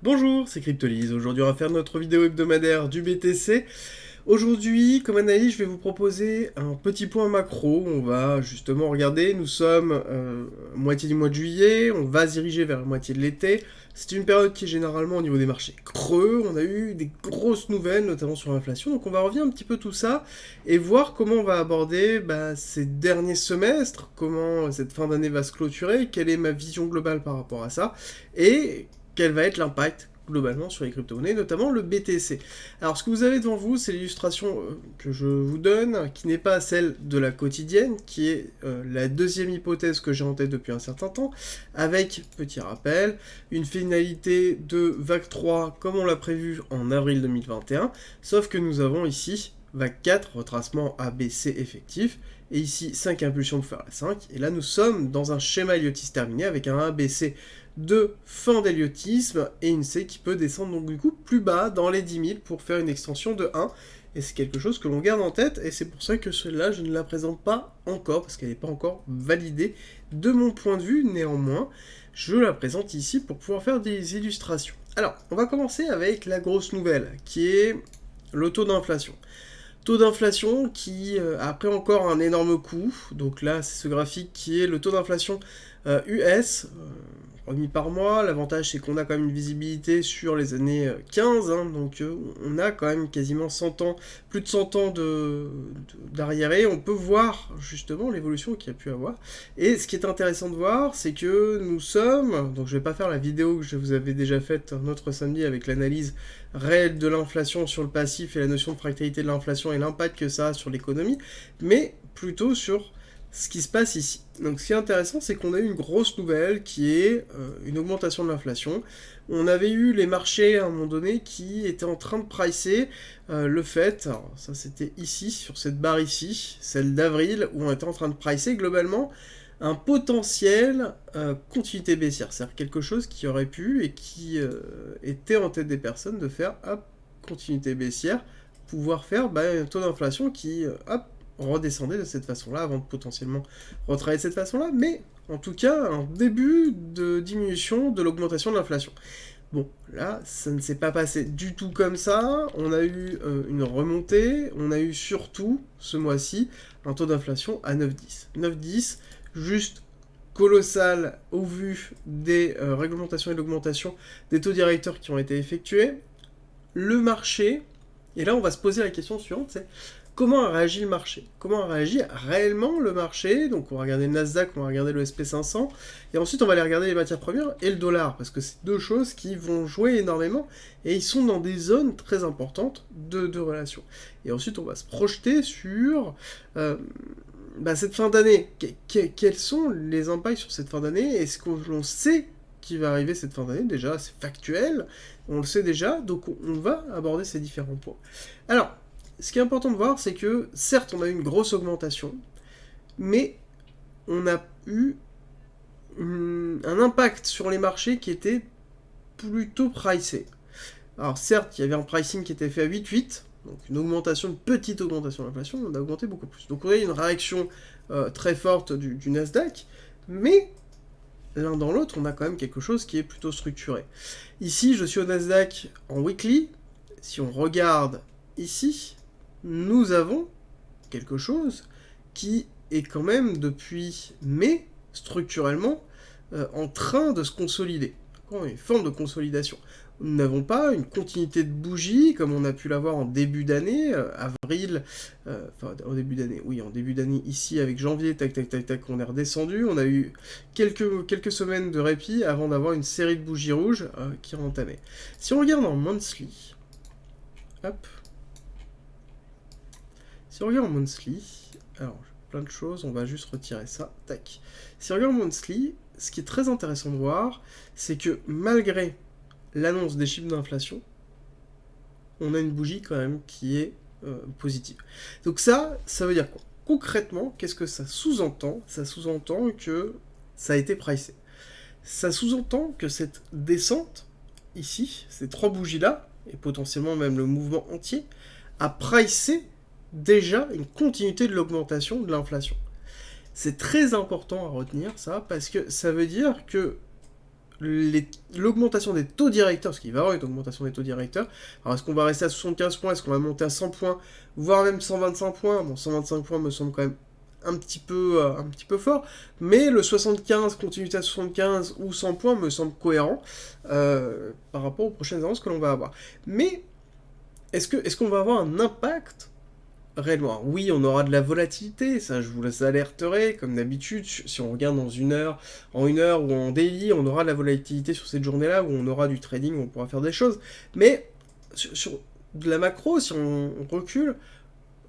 Bonjour, c'est Cryptolyse. Aujourd'hui, on va faire notre vidéo hebdomadaire du BTC. Aujourd'hui, comme analyse, je vais vous proposer un petit point macro. On va justement regarder, nous sommes moitié du mois de juillet, on va se diriger vers la moitié de l'été. C'est une période qui est généralement au niveau des marchés creux. On a eu des grosses nouvelles, notamment sur l'inflation. Donc on va revenir un petit peu tout ça et voir comment on va aborder ces derniers semestres, comment cette fin d'année va se clôturer, quelle est ma vision globale par rapport à ça, et quel va être l'impact globalement sur les crypto-monnaies, notamment le BTC. Alors ce que vous avez devant vous, c'est l'illustration que je vous donne, qui n'est pas celle de la quotidienne, qui est la deuxième hypothèse que j'ai en tête depuis un certain temps, avec, petit rappel, une finalité de vague 3 comme on l'a prévu en avril 2021, sauf que nous avons ici vague 4, retracement ABC effectif, et ici 5 impulsions pour faire la 5, et là nous sommes dans un schéma héliotiste terminé avec un ABC de fin d'héliotisme et une C qui peut descendre donc du coup plus bas dans les 10 000 pour faire une extension de 1. Et c'est quelque chose que l'on garde en tête et c'est pour ça que celle-là je ne la présente pas encore parce qu'elle n'est pas encore validée de mon point de vue. Néanmoins, je la présente ici pour pouvoir faire des illustrations. Alors, on va commencer avec la grosse nouvelle qui est le taux d'inflation. Taux d'inflation qui a pris encore un énorme coup. Donc là, c'est ce graphique qui est le taux d'inflation US, remis par mois. L'avantage, c'est qu'on a quand même une visibilité sur les années 15, hein, donc on a quand même quasiment 100 ans, plus de 100 ans d'arriéré. On peut voir justement l'évolution qu'il y a pu avoir. Et ce qui est intéressant de voir, c'est que nous sommes, donc je vais pas faire la vidéo que je vous avais déjà faite un autre samedi avec l'analyse réelle de l'inflation sur le passif et la notion de fractalité de l'inflation et l'impact que ça a sur l'économie, mais plutôt sur ce qui se passe ici. Donc ce qui est intéressant, c'est qu'on a eu une grosse nouvelle qui est une augmentation de l'inflation. On avait eu les marchés à un moment donné qui étaient en train de pricer le fait, alors ça c'était ici, sur cette barre ici, celle d'avril, où on était en train de pricer globalement un potentiel continuité baissière, c'est-à-dire quelque chose qui aurait pu et qui était en tête des personnes de faire hop, continuité baissière, pouvoir faire un taux d'inflation qui hop, redescendait de cette façon-là avant de potentiellement retravailler de cette façon-là, mais en tout cas un début de diminution de l'augmentation de l'inflation. Bon, là, ça ne s'est pas passé du tout comme ça. On a eu une remontée. On a eu surtout, ce mois-ci, un taux d'inflation à 9,10. 9,10, juste colossal au vu des réglementations et de l'augmentation des taux directeurs qui ont été effectués. Le marché, et là on va se poser la question suivante, c'est comment a réagi le marché? Comment a réagi réellement le marché? Donc on va regarder le Nasdaq, on va regarder le SP500, et ensuite on va aller regarder les matières premières et le dollar, parce que c'est deux choses qui vont jouer énormément, et ils sont dans des zones très importantes de relations. Et ensuite on va se projeter sur cette fin d'année. Quels sont les impacts sur cette fin d'année? Est-ce que l'on sait qui va arriver cette fin d'année? Déjà, c'est factuel, on le sait déjà, donc on va aborder ces différents points. Alors, ce qui est important de voir, c'est que certes, on a eu une grosse augmentation, mais on a eu un impact sur les marchés qui était plutôt pricé. Alors certes, il y avait un pricing qui était fait à 8,8, donc une petite augmentation de l'inflation, on a augmenté beaucoup plus. Donc on a eu une réaction très forte du Nasdaq, mais l'un dans l'autre, on a quand même quelque chose qui est plutôt structuré. Ici, je suis au Nasdaq en weekly. Si on regarde ici, nous avons quelque chose qui est quand même depuis mai, structurellement, en train de se consolider. Une forme de consolidation. Nous n'avons pas une continuité de bougies comme on a pu l'avoir en début d'année, avril, en début d'année, oui, en début d'année ici avec janvier, tac tac tac tac, on est redescendu, on a eu quelques semaines de répit avant d'avoir une série de bougies rouges qui ont entamé. Si on regarde en monthly, hop, si on regarde en monthly, alors plein de choses, on va juste retirer ça, tac. Si on regarde en monthly, ce qui est très intéressant de voir, c'est que malgré l'annonce des chiffres d'inflation, on a une bougie quand même qui est positive. Donc ça veut dire quoi? Concrètement, qu'est-ce que ça sous-entend? Ça sous-entend que ça a été pricé. Ça sous-entend que cette descente, ici, ces trois bougies-là, et potentiellement même le mouvement entier, a pricé déjà une continuité de l'augmentation de l'inflation. C'est très important à retenir ça, parce que ça veut dire que l'augmentation des taux directeurs, parce qu'il va y avoir une augmentation des taux directeurs. Alors est-ce qu'on va rester à 75 points, est-ce qu'on va monter à 100 points, voire même 125 points? Bon, 125 points me semble quand même un petit peu fort, mais le 75, continuité à 75 ou 100 points me semble cohérent par rapport aux prochaines annonces que l'on va avoir. Mais est-ce qu'on va avoir un impact réellement? Oui, on aura de la volatilité, ça je vous les alerterai, comme d'habitude, si on regarde en une heure ou en daily, on aura de la volatilité sur cette journée-là, où on aura du trading, où on pourra faire des choses. Mais sur de la macro, si on recule,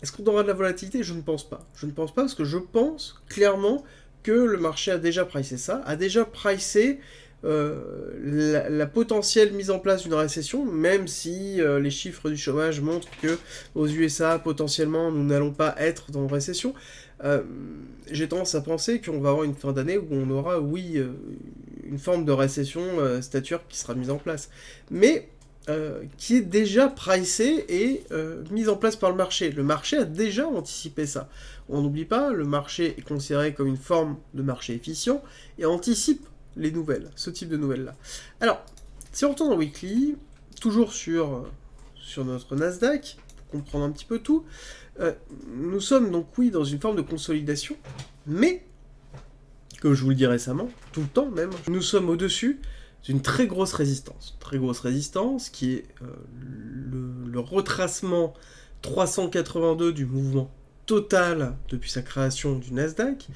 est-ce qu'on aura de la volatilité? Je ne pense pas. Je ne pense pas parce que je pense clairement que le marché a déjà pricé ça, a déjà pricé la potentielle mise en place d'une récession, même si les chiffres du chômage montrent que aux USA, potentiellement, nous n'allons pas être dans une récession. J'ai tendance à penser qu'on va avoir une fin d'année où on aura, oui, une forme de récession stature qui sera mise en place. Mais qui est déjà pricé et mise en place par le marché. Le marché a déjà anticipé ça. On n'oublie pas, le marché est considéré comme une forme de marché efficient et anticipe les nouvelles, ce type de nouvelles-là. Alors, si on retourne en weekly, toujours sur notre Nasdaq, pour comprendre un petit peu tout, nous sommes donc, oui, dans une forme de consolidation, mais, comme je vous le dis récemment, tout le temps même, nous sommes au-dessus d'une très grosse résistance. Très grosse résistance qui est le retracement 382 du mouvement total depuis sa création du Nasdaq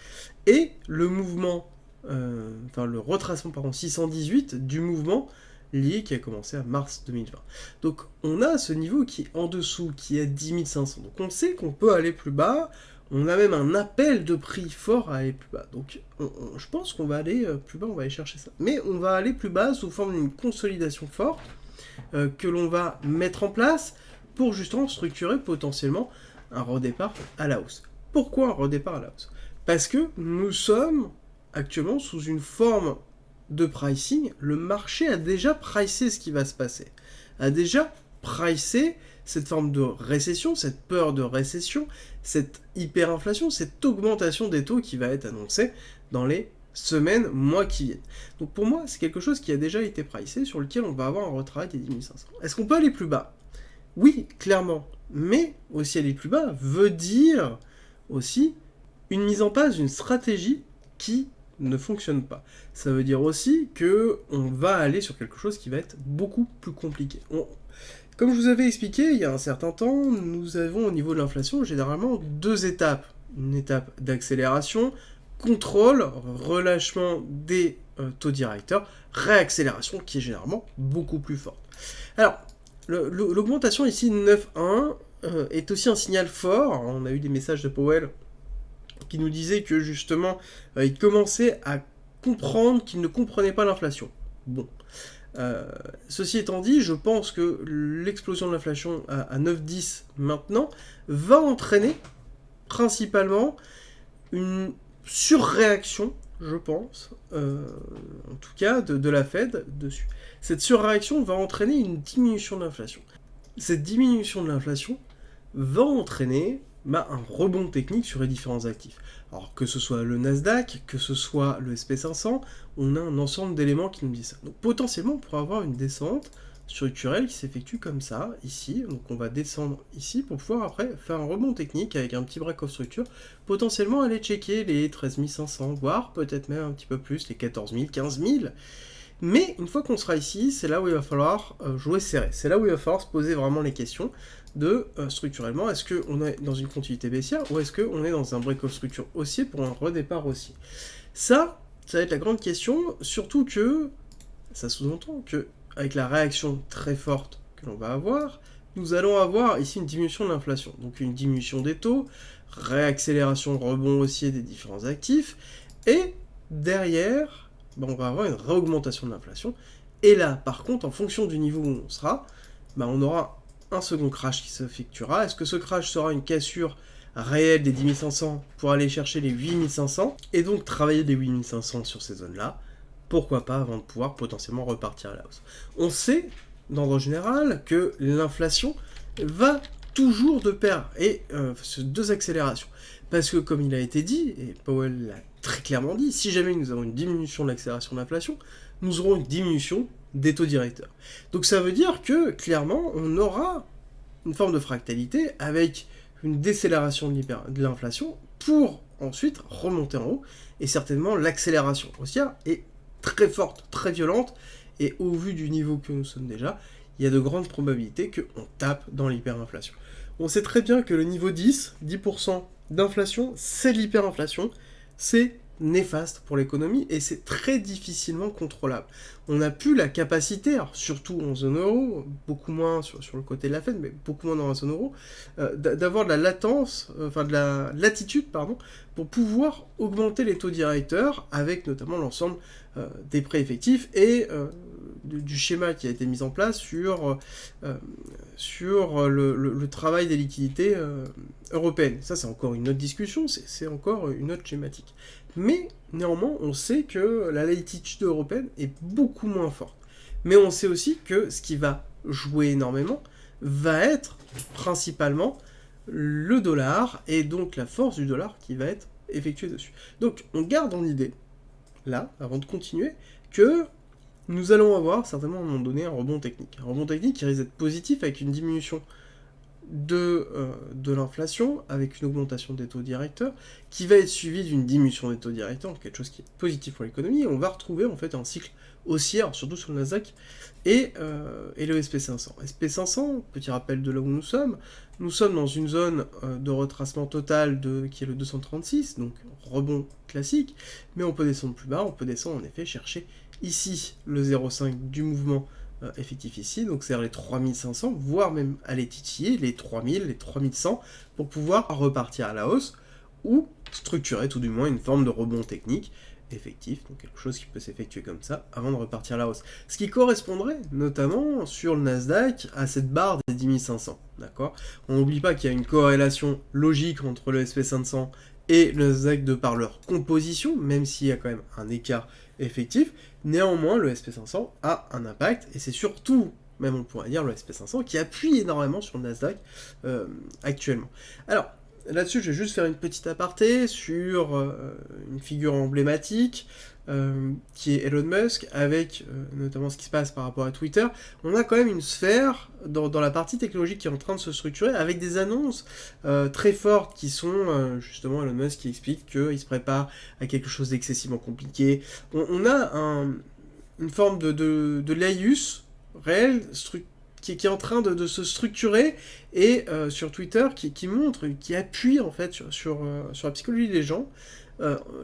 et le mouvement, le retracement 618 du mouvement lié qui a commencé à mars 2020. Donc on a ce niveau qui est en dessous, qui est à 10 500. Donc on sait qu'on peut aller plus bas. On a même un appel de prix fort à aller plus bas. Donc je pense qu'on va aller plus bas, on va aller chercher ça. Mais on va aller plus bas sous forme d'une consolidation forte que l'on va mettre en place pour justement structurer potentiellement un redépart à la hausse. Pourquoi un redépart à la hausse? Parce que nous sommes actuellement sous une forme de pricing. Le marché a déjà pricé ce qui va se passer. A déjà pricé cette forme de récession, cette peur de récession, cette hyperinflation, cette augmentation des taux qui va être annoncée dans les semaines, mois qui viennent. Donc pour moi, c'est quelque chose qui a déjà été pricé, sur lequel on va avoir un retravail des 10 500. Est-ce qu'on peut aller plus bas? Oui, clairement. Mais aussi aller plus bas veut dire aussi une mise en place d'une stratégie qui ne fonctionne pas. Ça veut dire aussi que on va aller sur quelque chose qui va être beaucoup plus compliqué. Comme je vous avais expliqué il y a un certain temps, nous avons au niveau de l'inflation généralement deux étapes. Une étape d'accélération, contrôle, relâchement des taux directeurs, réaccélération qui est généralement beaucoup plus forte. Alors, l'augmentation ici de 9,1 est aussi un signal fort. On a eu des messages de Powell qui nous disaient que justement, il commençait à comprendre qu'il ne comprenait pas l'inflation. Bon. Ceci étant dit, je pense que l'explosion de l'inflation à 9,10 maintenant va entraîner principalement une surréaction, je pense, en tout cas de la Fed dessus. Cette surréaction va entraîner une diminution de l'inflation. Cette diminution de l'inflation va entraîner un rebond technique sur les différents actifs. Alors que ce soit le Nasdaq, que ce soit le SP500, on a un ensemble d'éléments qui nous disent ça. Donc potentiellement on pourrait avoir une descente structurelle qui s'effectue comme ça, ici. Donc on va descendre ici pour pouvoir après faire un rebond technique avec un petit break of structure, potentiellement aller checker les 13 500, voire peut-être même un petit peu plus, les 14 000, 15 000. Mais une fois qu'on sera ici, c'est là où il va falloir jouer serré. C'est là où il va falloir se poser vraiment les questions de structurellement, est-ce qu'on est dans une continuité baissière ou est-ce qu'on est dans un break of structure haussier pour un redépart haussier? Ça va être la grande question, surtout que ça sous-entend que avec la réaction très forte que l'on va avoir, nous allons avoir ici une diminution de l'inflation. Donc une diminution des taux, réaccélération, rebond haussier des différents actifs, et derrière, on va avoir une réaugmentation de l'inflation. Et là, par contre, en fonction du niveau où on sera, on aura un second crash qui s'effectuera. Est-ce que ce crash sera une cassure réelle des 10 500 pour aller chercher les 8 500 et donc travailler des 8 500 sur ces zones-là? Pourquoi pas, avant de pouvoir potentiellement repartir à la hausse. On sait, d'ordre général, que l'inflation va toujours de pair, et ces deux accélérations. Parce que, comme il a été dit, et Powell l'a très clairement dit, si jamais nous avons une diminution de l'accélération de l'inflation, nous aurons une diminution des taux directeurs. Donc ça veut dire que, clairement, on aura une forme de fractalité avec une décélération de l'inflation pour ensuite remonter en haut, et certainement l'accélération haussière est très forte, très violente, et au vu du niveau que nous sommes déjà, il y a de grandes probabilités qu'on tape dans l'hyperinflation. On sait très bien que le niveau 10% d'inflation, c'est l'hyperinflation, c'est néfaste pour l'économie et c'est très difficilement contrôlable. On n'a plus la capacité, alors surtout en zone euro, beaucoup moins sur le côté de la Fed, mais beaucoup moins dans la zone euro, d'avoir de la latence, de la latitude, pardon, pour pouvoir augmenter les taux directeurs avec notamment l'ensemble des prêts effectifs et du schéma qui a été mis en place sur le travail des liquidités européennes. Ça, c'est encore une autre discussion, c'est encore une autre schématique. Mais néanmoins, on sait que la latitude européenne est beaucoup moins forte. Mais on sait aussi que ce qui va jouer énormément va être principalement le dollar, et donc la force du dollar qui va être effectuée dessus. Donc on garde en idée, là, avant de continuer, que nous allons avoir certainement à un moment donné un rebond technique. Un rebond technique qui risque d'être positif avec une diminution de l'inflation, avec une augmentation des taux directeurs, qui va être suivie d'une diminution des taux directeurs, quelque chose qui est positif pour l'économie, et on va retrouver en fait un cycle haussier, surtout sur le Nasdaq, et le SP500. SP500, petit rappel de là où nous sommes dans une zone de retracement total qui est le 236, donc rebond classique, mais on peut descendre plus bas, on peut descendre en effet chercher ici le 0,5 du mouvement effectif ici, donc c'est-à-dire les 3500, voire même aller titiller les 3000, les 3100, pour pouvoir repartir à la hausse, ou structurer tout du moins une forme de rebond technique effectif, donc quelque chose qui peut s'effectuer comme ça, avant de repartir à la hausse. Ce qui correspondrait, notamment, sur le Nasdaq, à cette barre des 10 500, d'accord ? On n'oublie pas qu'il y a une corrélation logique entre le SP500 et le Nasdaq de par leur composition, même s'il y a quand même un écart effectif. Néanmoins, le SP500 a un impact, et c'est surtout, même on pourrait dire, le SP500 qui appuie énormément sur le Nasdaq actuellement. Alors, là-dessus, je vais juste faire une petite aparté sur une figure emblématique qui est Elon Musk, avec notamment ce qui se passe par rapport à Twitter. On a quand même une sphère dans la partie technologique qui est en train de se structurer, avec des annonces très fortes qui sont justement Elon Musk qui explique qu'il se prépare à quelque chose d'excessivement compliqué. On a une forme de laïus réel, qui est en train de se structurer, et sur Twitter qui montre, qui appuie en fait sur la psychologie des gens.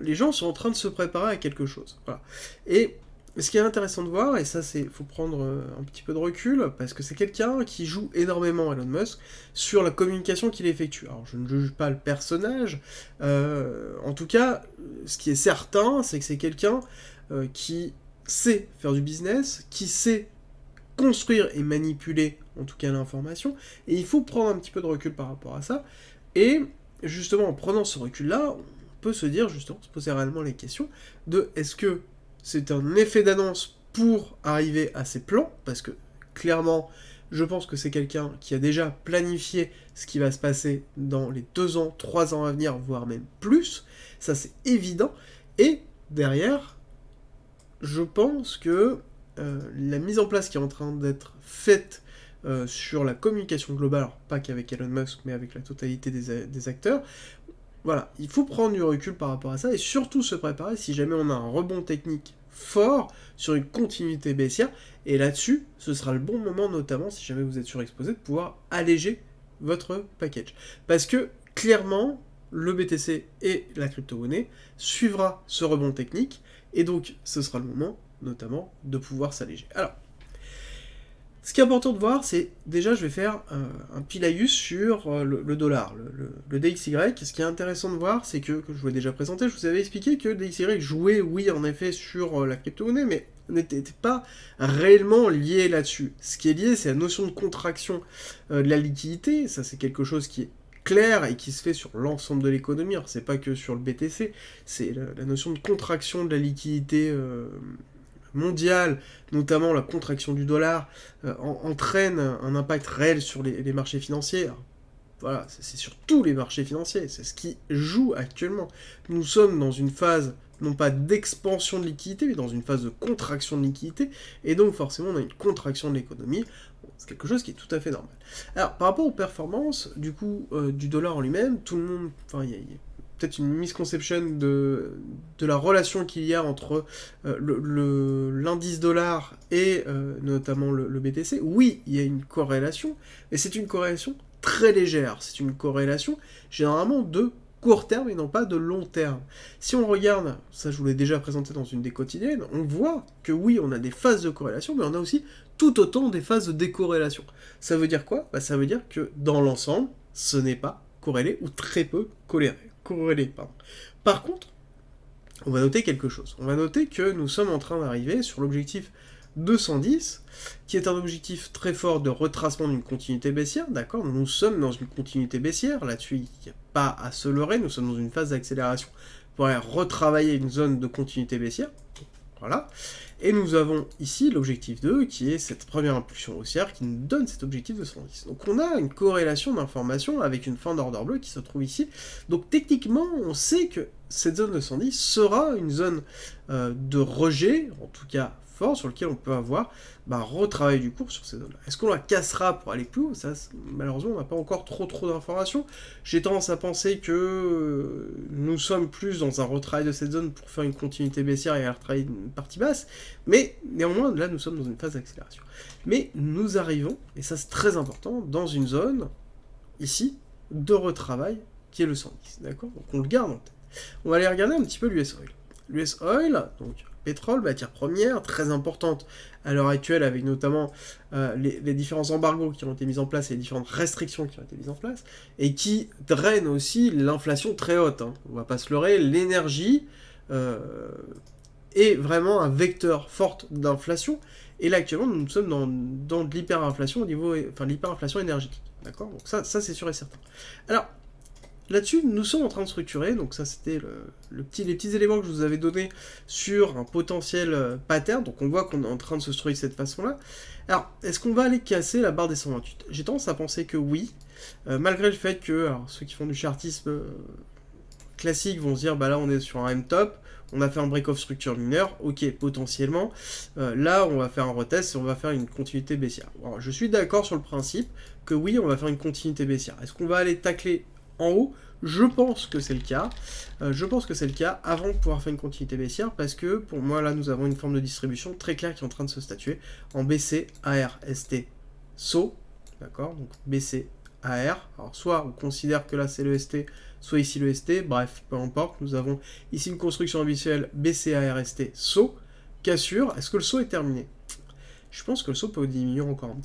Les gens sont en train de se préparer à quelque chose. Voilà. Et ce qui est intéressant de voir, et ça faut prendre un petit peu de recul, parce que c'est quelqu'un qui joue énormément, Elon Musk, sur la communication qu'il effectue. Alors je ne juge pas le personnage, en tout cas, ce qui est certain, c'est que c'est quelqu'un qui sait faire du business, qui sait construire et manipuler en tout cas l'information, et il faut prendre un petit peu de recul par rapport à ça, et justement en prenant ce recul-là, on peut se dire justement, se poser réellement les questions de est-ce que c'est un effet d'annonce pour arriver à ses plans, parce que clairement, je pense que c'est quelqu'un qui a déjà planifié ce qui va se passer dans les 2 ans, 3 ans à venir, voire même plus, ça c'est évident, et derrière, je pense que la mise en place qui est en train d'être faite sur la communication globale, alors pas qu'avec Elon Musk, mais avec la totalité des acteurs, voilà, il faut prendre du recul par rapport à ça, et surtout se préparer si jamais on a un rebond technique fort sur une continuité baissière, et là-dessus, ce sera le bon moment, notamment si jamais vous êtes surexposé, de pouvoir alléger votre package. Parce que, clairement, le BTC et la crypto-monnaie suivra ce rebond technique, et donc ce sera le moment, notamment, de pouvoir s'alléger. Alors, ce qui est important de voir, c'est, déjà, je vais faire un pilaïus sur le dollar, le DXY. Ce qui est intéressant de voir, c'est que je vous ai déjà présenté, je vous avais expliqué que le DXY jouait, oui, en effet, sur la crypto-monnaie, mais n'était pas réellement lié là-dessus. Ce qui est lié, c'est la notion de contraction de la liquidité. Ça, c'est quelque chose qui est clair et qui se fait sur l'ensemble de l'économie. Alors, c'est pas que sur le BTC, c'est la notion de contraction de la liquidité mondiale, notamment la contraction du dollar, entraîne un impact réel sur les marchés financiers. Alors, voilà, c'est sur tous les marchés financiers, c'est ce qui joue actuellement. Nous sommes dans une phase, non pas d'expansion de liquidité, mais dans une phase de contraction de liquidité, et donc forcément on a une contraction de l'économie, bon, c'est quelque chose qui est tout à fait normal. Alors, par rapport aux performances, du coup, du dollar en lui-même, tout le monde, enfin, il y a peut-être une misconception de la relation qu'il y a entre l'indice dollar et notamment le BTC. Oui, il y a une corrélation, mais c'est une corrélation très légère. C'est une corrélation généralement de court terme et non pas de long terme. Si on regarde, ça je vous l'ai déjà présenté dans une des quotidiennes, on voit que oui, on a des phases de corrélation, mais on a aussi tout autant des phases de décorrélation. Ça veut dire quoi ? Ça veut dire que dans l'ensemble, ce n'est pas corrélé ou très peu corrélé. Par contre, on va noter quelque chose. On va noter que nous sommes en train d'arriver sur l'objectif 210, qui est un objectif très fort de retracement d'une continuité baissière, d'accord ? Nous sommes dans une continuité baissière, là-dessus il n'y a pas à se leurrer, nous sommes dans une phase d'accélération pour aller retravailler une zone de continuité baissière, voilà. Et nous avons ici l'objectif 2, qui est cette première impulsion haussière qui nous donne cet objectif de 110. Donc on a une corrélation d'informations avec une fin d'ordre bleu qui se trouve ici. Donc techniquement, on sait que cette zone de 110 sera une zone de rejet, en tout cas fort, sur lequel on peut avoir retravail du cours sur ces zones-là. Est-ce qu'on la cassera pour aller plus haut ? Ça, malheureusement, on n'a pas encore trop d'informations. J'ai tendance à penser que nous sommes plus dans un retravail de cette zone pour faire une continuité baissière et un retravail d'une partie basse, mais néanmoins, là, nous sommes dans une phase d'accélération. Mais nous arrivons, et ça c'est très important, dans une zone, ici, de retravail, qui est le 110, d'accord ? Donc on le garde en tête. On va aller regarder un petit peu l'US Oil. L'US Oil, donc pétrole, matière première, très importante à l'heure actuelle, avec notamment les différents embargos qui ont été mis en place et les différentes restrictions qui ont été mises en place, et qui drainent aussi l'inflation très haute. On va pas se leurrer, l'énergie est vraiment un vecteur fort d'inflation, et là actuellement nous sommes dans de l'hyperinflation au niveau, enfin l'hyperinflation énergétique, d'accord ? Donc ça c'est sûr et certain. Alors, là-dessus, nous sommes en train de structurer, donc ça c'était les petits éléments que je vous avais donnés sur un potentiel pattern, donc on voit qu'on est en train de se structurer de cette façon-là. Alors, est-ce qu'on va aller casser la barre des 128 ? J'ai tendance à penser que oui, malgré le fait que alors, ceux qui font du chartisme classique vont se dire, là on est sur un M-top, on a fait un break-off structure mineure, ok, potentiellement, là on va faire un retest et on va faire une continuité baissière. Alors, je suis d'accord sur le principe que oui, on va faire une continuité baissière. Est-ce qu'on va aller tacler en haut ? Je pense que c'est le cas. Avant de pouvoir faire une continuité baissière, parce que pour moi là nous avons une forme de distribution très claire qui est en train de se statuer en BC, AR, ST, SO, d'accord ? Donc BC, AR, alors soit on considère que là c'est le ST, soit ici le ST, bref, peu importe, nous avons ici une construction habituelle BC, AR, ST, SO, cassure. Est-ce que le SO est terminé ? Je pense que le SO peut diminuer encore un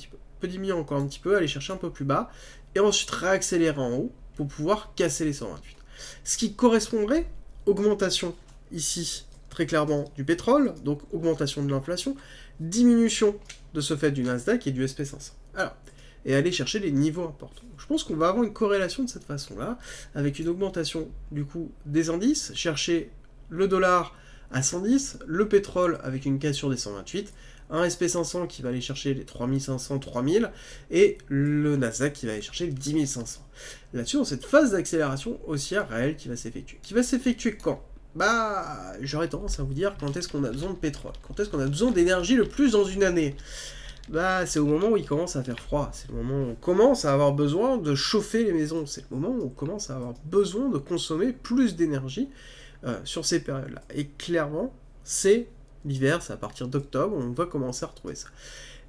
petit peu, aller chercher un peu plus bas, et ensuite réaccélérer en haut, pour pouvoir casser les 128. Ce qui correspondrait, augmentation ici, très clairement, du pétrole, donc augmentation de l'inflation, diminution de ce fait du Nasdaq et du SP500. Alors, et aller chercher les niveaux importants. Je pense qu'on va avoir une corrélation de cette façon-là, avec une augmentation du coup des indices, chercher le dollar à 110, le pétrole avec une cassure des 128, un SP500 qui va aller chercher les 3500, 3000, et le Nasdaq qui va aller chercher les 10 500. Là-dessus, dans cette phase d'accélération haussière réelle qui va s'effectuer. Qui va s'effectuer quand ? J'aurais tendance à vous dire quand est-ce qu'on a besoin de pétrole, quand est-ce qu'on a besoin d'énergie le plus dans une année. C'est au moment où il commence à faire froid, c'est le moment où on commence à avoir besoin de chauffer les maisons, c'est le moment où on commence à avoir besoin de consommer plus d'énergie sur ces périodes-là. Et clairement, c'est l'hiver, c'est à partir d'octobre, on va commencer à retrouver ça.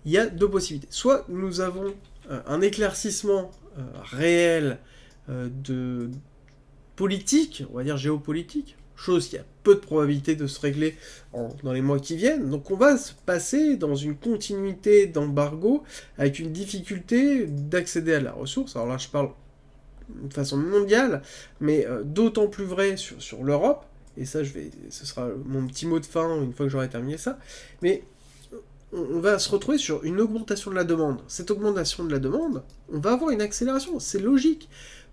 Il y a deux possibilités. Soit nous avons un éclaircissement réel de politique, on va dire géopolitique, chose qui a peu de probabilité de se régler dans les mois qui viennent, donc on va se passer dans une continuité d'embargo avec une difficulté d'accéder à la ressource. Alors là je parle de façon mondiale, mais d'autant plus vrai sur l'Europe, et ça ce sera mon petit mot de fin une fois que j'aurai terminé ça, mais on va se retrouver sur une augmentation de la demande. Cette augmentation de la demande, on va avoir une accélération, c'est logique.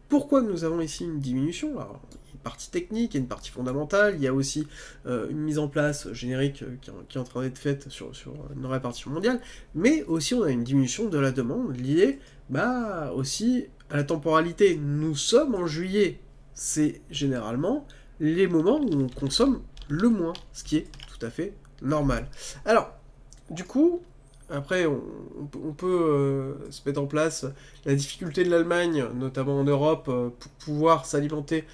Pourquoi nous avons ici une diminution ? Alors, il y a une partie technique, il y a une partie fondamentale, il y a aussi une mise en place générique qui est en train d'être faite sur une répartition mondiale, mais aussi on a une diminution de la demande liée aussi à la temporalité, nous sommes en juillet. C'est généralement les moments où on consomme le moins, ce qui est tout à fait normal. Alors, du coup, après, on peut se mettre en place la difficulté de l'Allemagne, notamment en Europe, pour pouvoir s'alimenter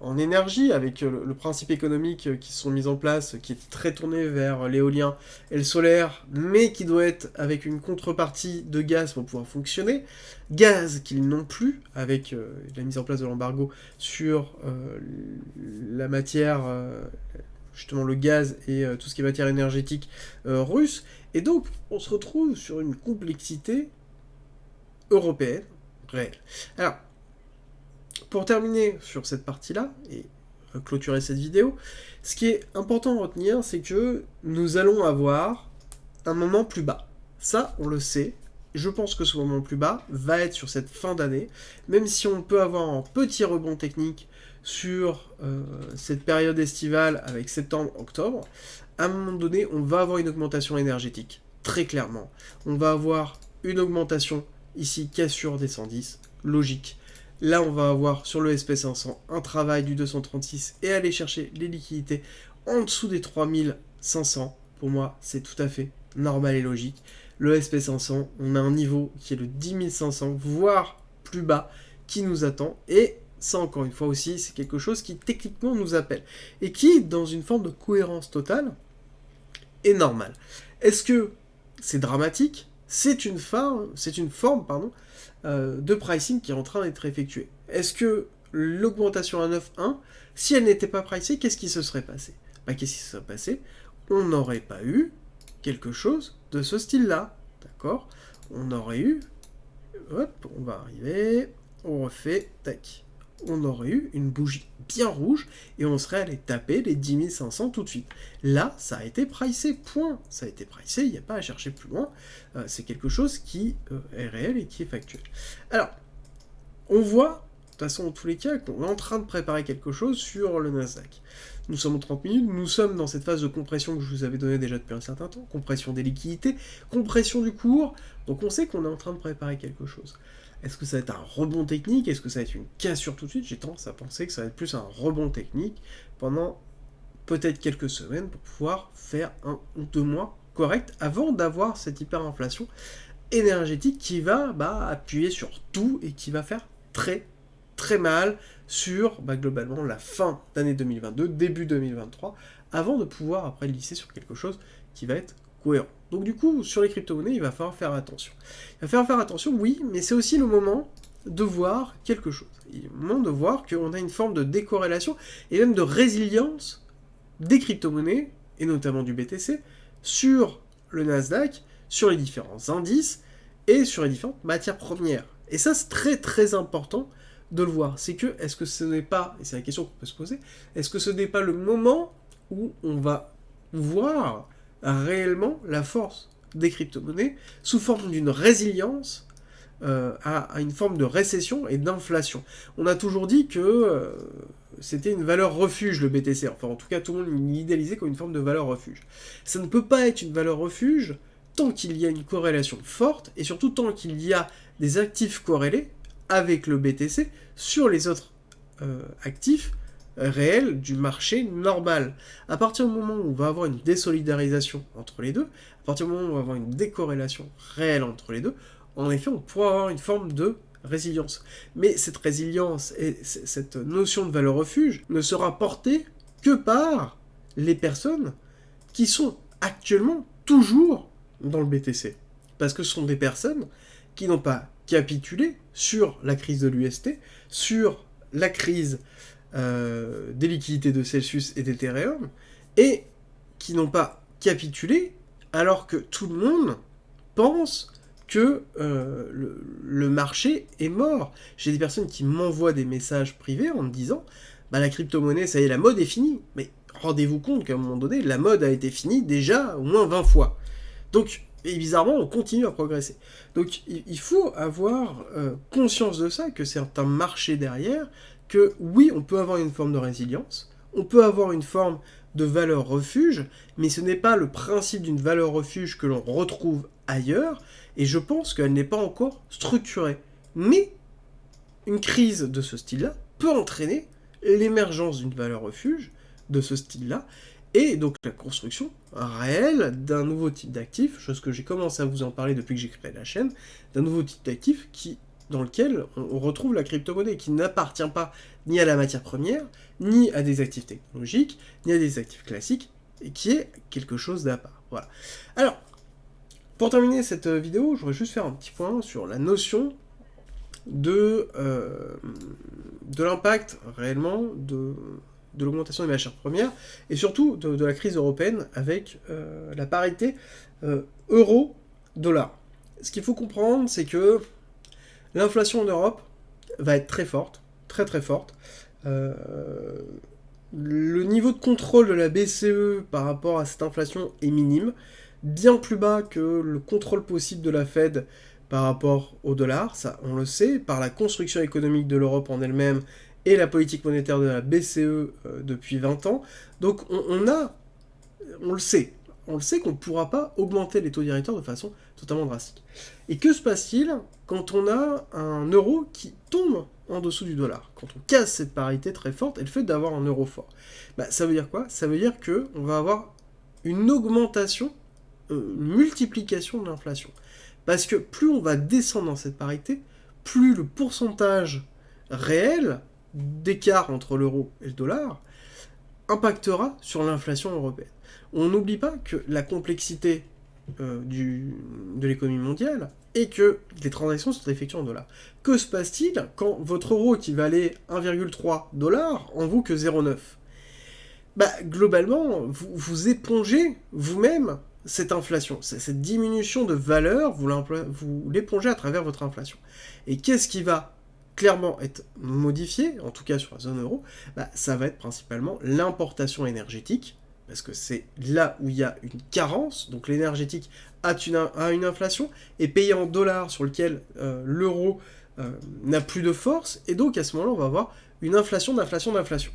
en énergie, avec le principe économique qui sont mis en place, qui est très tourné vers l'éolien et le solaire, mais qui doit être avec une contrepartie de gaz pour pouvoir fonctionner. Gaz qu'ils n'ont plus, avec la mise en place de l'embargo sur la matière... justement le gaz et tout ce qui est matière énergétique russe. Et donc, on se retrouve sur une complexité européenne réelle. Alors, pour terminer sur cette partie-là, et clôturer cette vidéo, ce qui est important à retenir, c'est que nous allons avoir un moment plus bas. Ça, on le sait. Je pense que ce moment plus bas va être sur cette fin d'année, même si on peut avoir un petit rebond technique sur cette période estivale avec septembre-octobre, à un moment donné, on va avoir une augmentation énergétique, très clairement. On va avoir une augmentation, ici, cassure des 110, logique. Là, on va avoir sur le SP500 un travail du 236 et aller chercher les liquidités en dessous des 3500. Pour moi, c'est tout à fait normal et logique. Le SP500, on a un niveau qui est le 10 500, voire plus bas, qui nous attend. Et ça, encore une fois aussi, c'est quelque chose qui techniquement nous appelle. Et qui, dans une forme de cohérence totale, est normal. Est-ce que c'est dramatique ? C'est une forme de pricing qui est en train d'être effectuée. Est-ce que l'augmentation à 9.1, si elle n'était pas pricée, qu'est-ce qui se serait passé ? Qu'est-ce qui se serait passé ? On n'aurait pas eu quelque chose de ce style-là, d'accord ? On aurait eu... Hop, on va arriver... On refait... Tac. On aurait eu une bougie bien rouge et on serait allé taper les 10 500 tout de suite. Là, ça a été pricé, point. Ça a été pricé, il n'y a pas à chercher plus loin. C'est quelque chose qui est réel et qui est factuel. Alors, on voit, de toute façon, en tous les cas, qu'on est en train de préparer quelque chose sur le Nasdaq. Nous sommes en 30 minutes, nous sommes dans cette phase de compression que je vous avais donnée déjà depuis un certain temps, compression des liquidités, compression du cours, donc on sait qu'on est en train de préparer quelque chose. Est-ce que ça va être un rebond technique ? Est-ce que ça va être une cassure tout de suite ? J'ai tendance à penser que ça va être plus un rebond technique pendant peut-être quelques semaines pour pouvoir faire 1 ou 2 mois corrects avant d'avoir cette hyperinflation énergétique qui va appuyer sur tout et qui va faire très très mal sur globalement la fin d'année 2022, début 2023, avant de pouvoir après lisser sur quelque chose qui va être cohérent. Donc du coup, sur les crypto-monnaies, il va falloir faire attention. Il va falloir faire attention, oui, mais c'est aussi le moment de voir quelque chose. Il est le moment de voir qu'on a une forme de décorrélation et même de résilience des crypto-monnaies, et notamment du BTC, sur le Nasdaq, sur les différents indices et sur les différentes matières premières. Et ça, c'est très très important de le voir. C'est que, est-ce que ce n'est pas, et c'est la question qu'on peut se poser, est-ce que ce n'est pas le moment où on va voir réellement la force des crypto-monnaies sous forme d'une résilience à une forme de récession et d'inflation. On a toujours dit que c'était une valeur refuge, le BTC. Enfin, en tout cas, tout le monde l'idéalisait comme une forme de valeur refuge. Ça ne peut pas être une valeur refuge tant qu'il y a une corrélation forte, et surtout tant qu'il y a des actifs corrélés avec le BTC sur les autres actifs réels du marché normal. À partir du moment où on va avoir une désolidarisation entre les deux, à partir du moment où on va avoir une décorrélation réelle entre les deux, en effet, on pourra avoir une forme de résilience. Mais cette résilience et cette notion de valeur refuge ne sera portée que par les personnes qui sont actuellement toujours dans le BTC. Parce que ce sont des personnes qui n'ont pas capitulé sur la crise de l'UST, sur la crise des liquidités de Celsius et d'Ethereum, et qui n'ont pas capitulé alors que tout le monde pense que le marché est mort. J'ai des personnes qui m'envoient des messages privés en me disant la crypto-monnaie, ça y est, la mode est finie. Mais rendez-vous compte qu'à un moment donné, la mode a été finie déjà au moins 20 fois. Donc, et bizarrement, on continue à progresser. Donc, il faut avoir conscience de ça, que c'est un marché derrière, que oui, on peut avoir une forme de résilience, on peut avoir une forme de valeur refuge, mais ce n'est pas le principe d'une valeur refuge que l'on retrouve ailleurs, et je pense qu'elle n'est pas encore structurée. Mais une crise de ce style-là peut entraîner l'émergence d'une valeur refuge de ce style-là, et donc la construction réelle d'un nouveau type d'actif, chose que j'ai commencé à vous en parler depuis que j'ai créé la chaîne, d'un nouveau type d'actif dans lequel on retrouve la crypto-monnaie, qui n'appartient pas ni à la matière première, ni à des actifs technologiques, ni à des actifs classiques, et qui est quelque chose d'à part. Voilà. Alors, pour terminer cette vidéo, je voudrais juste faire un petit point sur la notion de l'impact réellement de l'augmentation des matières premières, et surtout de la crise européenne avec la parité euro-dollar. Ce qu'il faut comprendre, c'est que l'inflation en Europe va être très forte, très forte. Le niveau de contrôle de la BCE par rapport à cette inflation est minime, bien plus bas que le contrôle possible de la Fed par rapport au dollar, ça on le sait, par la construction économique de l'Europe en elle-même et la politique monétaire de la BCE depuis 20 ans. Donc on le sait qu'on ne pourra pas augmenter les taux directeurs de façon totalement drastique. Et que se passe-t-il quand on a un euro qui tombe en dessous du dollar? Quand on casse cette parité très forte et le fait d'avoir un euro fort, ça veut dire quoi? Ça veut dire qu'on va avoir une augmentation, une multiplication de l'inflation. Parce que plus on va descendre dans cette parité, plus le pourcentage réel d'écart entre l'euro et le dollar impactera sur l'inflation européenne. On n'oublie pas que la complexité de l'économie mondiale et que les transactions sont effectuées en dollars. Que se passe-t-il quand votre euro qui valait 1,3 $ en vaut que 0,9 ? Globalement, vous épongez vous-même cette inflation, cette diminution de valeur, vous l'épongez à travers votre inflation. Et qu'est-ce qui va clairement être modifié, en tout cas sur la zone euro? Ça va être principalement l'importation énergétique, parce que c'est là où il y a une carence, donc l'énergétique a une inflation, est payé en dollars sur lequel l'euro n'a plus de force, et donc à ce moment-là, on va avoir une inflation d'inflation.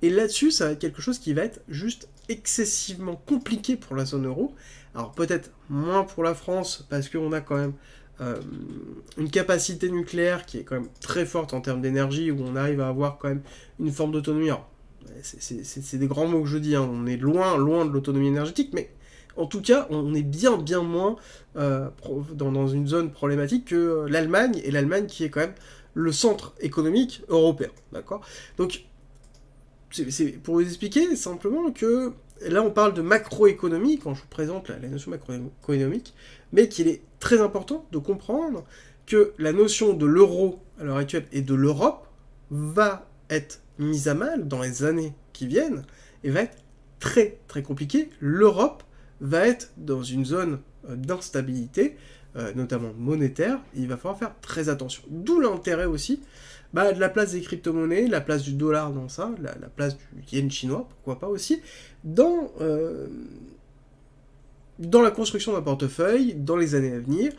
Et là-dessus, ça va être quelque chose qui va être juste excessivement compliqué pour la zone euro. Alors peut-être moins pour la France, parce qu'on a quand même une capacité nucléaire qui est quand même très forte en termes d'énergie, où on arrive à avoir quand même une forme d'autonomie. Alors, c'est des grands mots que je dis, hein. On est loin de l'autonomie énergétique, mais en tout cas, on est bien moins dans une zone problématique que l'Allemagne, et l'Allemagne qui est quand même le centre économique européen, d'accord ? Donc, c'est pour vous expliquer simplement que là on parle de macroéconomie quand je vous présente la notion macroéconomique, mais qu'il est très important de comprendre que la notion de l'euro à l'heure actuelle et de l'Europe va être mise à mal dans les années qui viennent et va être très compliquée. L'Europe va être dans une zone d'instabilité, notamment monétaire, et il va falloir faire très attention. D'où l'intérêt aussi de la place des crypto-monnaies, la place du dollar dans ça, la place du yen chinois, pourquoi pas aussi, dans la construction d'un portefeuille, dans les années à venir,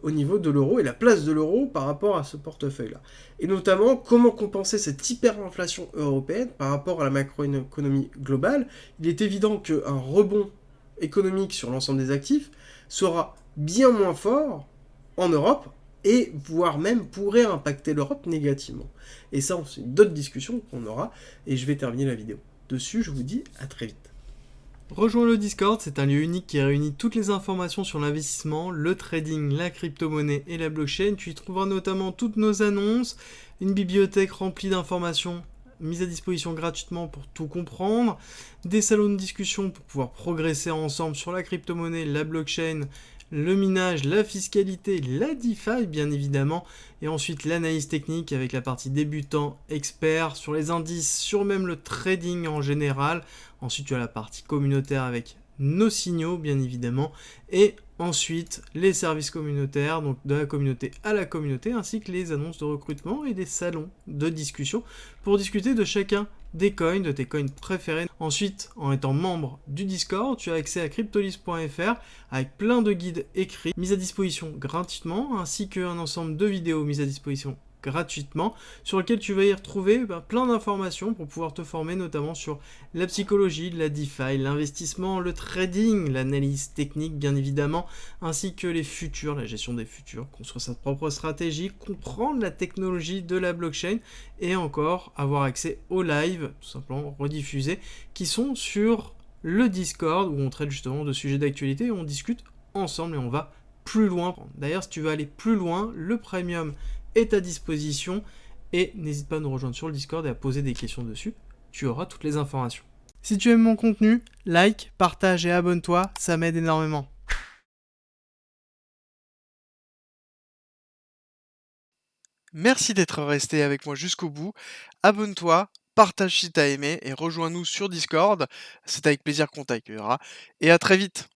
au niveau de l'euro, et la place de l'euro par rapport à ce portefeuille-là. Et notamment, comment compenser cette hyperinflation européenne par rapport à la macroéconomie globale. Il est évident qu'un rebond économique sur l'ensemble des actifs sera bien moins fort en Europe, et voire même pourrait impacter l'Europe négativement. Et ça, c'est d'autres discussions qu'on aura, et je vais terminer la vidéo dessus. Je vous dis à très vite. Rejoins le Discord, c'est un lieu unique qui réunit toutes les informations sur l'investissement, le trading, la crypto-monnaie et la blockchain. Tu y trouveras notamment toutes nos annonces, une bibliothèque remplie d'informations mises à disposition gratuitement pour tout comprendre, des salons de discussion pour pouvoir progresser ensemble sur la crypto-monnaie, la blockchain, le minage, la fiscalité, la DeFi bien évidemment, et ensuite l'analyse technique avec la partie débutant, expert, sur les indices, sur même le trading en général. Ensuite tu as la partie communautaire avec nos signaux bien évidemment, et ensuite les services communautaires, donc de la communauté à la communauté, ainsi que les annonces de recrutement et des salons de discussion pour discuter de chacun des coins, de tes coins préférés. Ensuite, en étant membre du Discord, tu as accès à cryptolis.fr avec plein de guides écrits mis à disposition gratuitement, ainsi qu'un ensemble de vidéos mises à disposition gratuitement, sur lequel tu vas y retrouver plein d'informations pour pouvoir te former notamment sur la psychologie, la DeFi, l'investissement, le trading, l'analyse technique bien évidemment, ainsi que les futurs, la gestion des futurs, construire sa propre stratégie, comprendre la technologie de la blockchain et encore avoir accès aux lives, tout simplement rediffusés, qui sont sur le Discord où on traite justement de sujets d'actualité et on discute ensemble et on va plus loin. D'ailleurs, si tu veux aller plus loin, le premium est à disposition et n'hésite pas à nous rejoindre sur le Discord et à poser des questions dessus. Tu auras toutes les informations. Si tu aimes mon contenu, like, partage et abonne-toi, ça m'aide énormément. Merci d'être resté avec moi jusqu'au bout. Abonne-toi, partage si t'as aimé et rejoins-nous sur Discord. C'est avec plaisir qu'on t'accueillera. Et à très vite.